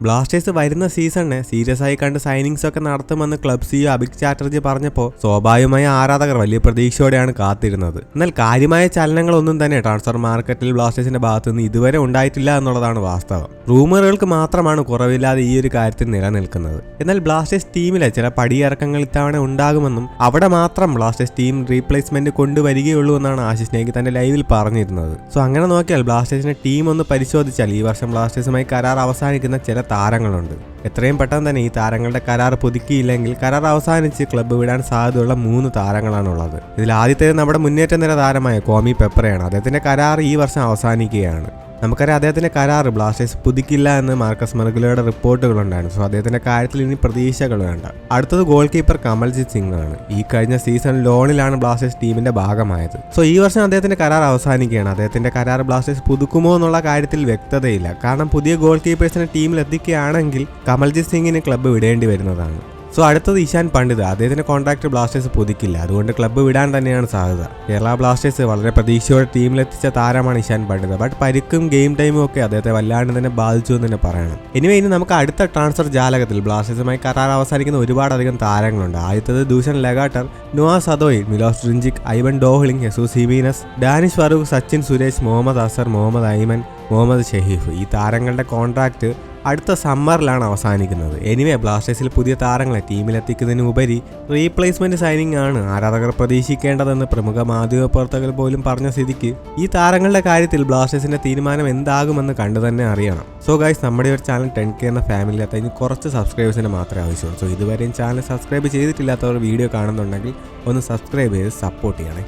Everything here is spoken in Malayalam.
ബ്ലാസ്റ്റേഴ്സ് വരുന്ന സീസണിനെ സീരിയസ് ആയി കണ്ട് സൈനിങ്സ് ഒക്കെ നടത്തുമെന്ന് ക്ലബ് സിഇഒ അഭിക് ചാറ്റർജി പറഞ്ഞപ്പോൾ സ്വാഭാവികമായ ആരാധകർ വലിയ പ്രതീക്ഷയോടെയാണ് കാത്തിരുന്നത്. എന്നാൽ കാര്യമായ ചലനങ്ങളൊന്നും തന്നെ ട്രാൻസ്ഫർ മാർക്കറ്റിൽ ബ്ലാസ്റ്റേഴ്സിന്റെ ഭാഗത്തുനിന്ന് ഇതുവരെ ഉണ്ടായിട്ടില്ല എന്നുള്ളതാണ് വാസ്തവം. റൂമറുകൾക്ക് മാത്രമാണ് കുറവില്ലാതെ ഈ ഒരു കാര്യത്തിൽ നിലനിൽക്കുന്നത്. എന്നാൽ ബ്ലാസ്റ്റേഴ്സ് ടീമിലെ ചില പടിയിറക്കങ്ങൾ ഇത്തവണ ഉണ്ടാകുമെന്നും അവിടെ മാത്രം ബ്ലാസ്റ്റേഴ്സ് ടീം റീപ്ലേസ്മെന്റ് കൊണ്ടുവരികയുള്ളൂ എന്നാണ് ആശിഷ് നേഗി തന്റെ ലൈവിൽ പറഞ്ഞിരുന്നത്. സോ അങ്ങനെ നോക്കിയാൽ ബ്ലാസ്റ്റേഴ്സിന്റെ ടീം ഒന്ന് പരിശോധിച്ചാൽ ഈ വർഷം ബ്ലാസ്റ്റേഴ്സുമായി കരാർ അവസാനിക്കുന്ന ചില താരങ്ങളുണ്ട്. എത്രയും പെട്ടെന്ന് തന്നെ ഈ താരങ്ങളുടെ കരാർ പുതുക്കിയില്ലെങ്കിൽ കരാർ അവസാനിച്ച് ക്ലബ്ബ് വിടാൻ സാധ്യതയുള്ള 3 താരങ്ങളാണുള്ളത്. ഇതിൽ ആദ്യത്തേത് നമ്മുടെ മുന്നേറ്റ നിര താരമായ കോമി പെപ്പറയാണ്. അദ്ദേഹത്തിന്റെ കരാർ ഈ വർഷം അവസാനിക്കുകയാണ്. നമുക്കറിയാം അദ്ദേഹത്തിന്റെ കരാർ ബ്ലാസ്റ്റേഴ്സ് പുതുക്കില്ല എന്ന് മാർക്കസ് മെർഗുലയുടെ റിപ്പോർട്ടുകളുണ്ടായിരുന്നു. സോ അദ്ദേഹത്തിന്റെ കാര്യത്തിൽ ഇനി പ്രതീക്ഷകൾ വേണ്ട. അടുത്തത് ഗോൾ കീപ്പർ കമൽജിത് സിംഗ് ആണ്. ഈ കഴിഞ്ഞ സീസൺ ലോണിലാണ് ബ്ലാസ്റ്റേഴ്സ് ടീമിന്റെ ഭാഗമായത്. സോ ഈ വർഷം അദ്ദേഹത്തിന്റെ കരാർ അവസാനിക്കുകയാണ്. അദ്ദേഹത്തിന്റെ കരാർ ബ്ലാസ്റ്റേഴ്സ് പുതുക്കുമോ എന്നുള്ള കാര്യത്തിൽ വ്യക്തതയില്ല. കാരണം പുതിയ ഗോൾ കീപ്പേഴ്സിനെ ടീമിൽ എത്തിക്കുകയാണെങ്കിൽ കമൽജിത് സിംഗിന് ക്ലബ്ബ് വിടേണ്ടി വരുന്നതാണ്. സോ അടുത്തത് ഇഷാൻ പണ്ഡിത്. അദ്ദേഹത്തിന്റെ കോൺട്രാക്ട് ബ്ലാസ്റ്റേഴ്സ് പുതുക്കില്ല. അതുകൊണ്ട് ക്ലബ്ബ് വിടാൻ തന്നെയാണ് സാധ്യത. കേരള ബ്ലാസ്റ്റേഴ്സ് വളരെ പ്രതീക്ഷയോടെ ടീമിലെത്തിച്ച താരമാണ് ഇഷാൻ പണ്ഡിത്. ബട്ട് പരിക്കും ഗെയിം ടൈമും ഒക്കെ അദ്ദേഹത്തെ വല്ലാണ്ട് തന്നെ ബാധിച്ചു എന്ന് തന്നെ പറയണം. ഇനി നമുക്ക് അടുത്ത ട്രാൻസ്ഫർ ജാലകത്തിൽ ബ്ലാസ്റ്റേഴ്സുമായി കരാർ അവസാനിക്കുന്ന ഒരുപാടധികം താരങ്ങളുണ്ട്. ആദ്യത്തത് Dusan Lagator, Noah Sadaoui, Milos Drincic, Aiban Dohling, Jesus Jimenez, Danish Farooq, Sachin Suresh, Muhammad Azhar, Muhammad Aimen, Muhammad Saheef. ഈ താരങ്ങളുടെ കോൺട്രാക്ട് അടുത്ത സമ്മറിലാണ് അവസാനിക്കുന്നത്. ബ്ലാസ്റ്റേഴ്സിൽ പുതിയ താരങ്ങളെ ടീമിലെത്തിക്കുന്നതിന് ഉപരി റീപ്ലേസ്മെന്റ് സൈനിങ് ആണ് ആരാധകർ പ്രതീക്ഷിക്കേണ്ടതെന്ന് പ്രമുഖ മാധ്യമപ്രവർത്തകർ പോലും പറഞ്ഞ സ്ഥിതിക്ക് ഈ താരങ്ങളുടെ കാര്യത്തിൽ ബ്ലാസ്റ്റേഴ്സിന്റെ തീരുമാനം എന്താകുമെന്ന് കണ്ടു തന്നെ അറിയണം. സോ ഗൈസ്, നമ്മുടെ ഒരു ചാനൽ 10K എന്ന ഫാമിലിയിലെത്താൻ ഇനി കുറച്ച് സബ്സ്ക്രൈബേഴ്സിന് മാത്രമേ ആവശ്യമുള്ളൂ. സോ ഇതുവരെയും ചാനൽ സബ്സ്ക്രൈബ് ചെയ്തിട്ടില്ലാത്തവർ വീഡിയോ കാണുന്നുണ്ടെങ്കിൽ ഒന്ന് സബ്സ്ക്രൈബ് ചെയ്ത് സപ്പോർട്ട് ചെയ്യണേ.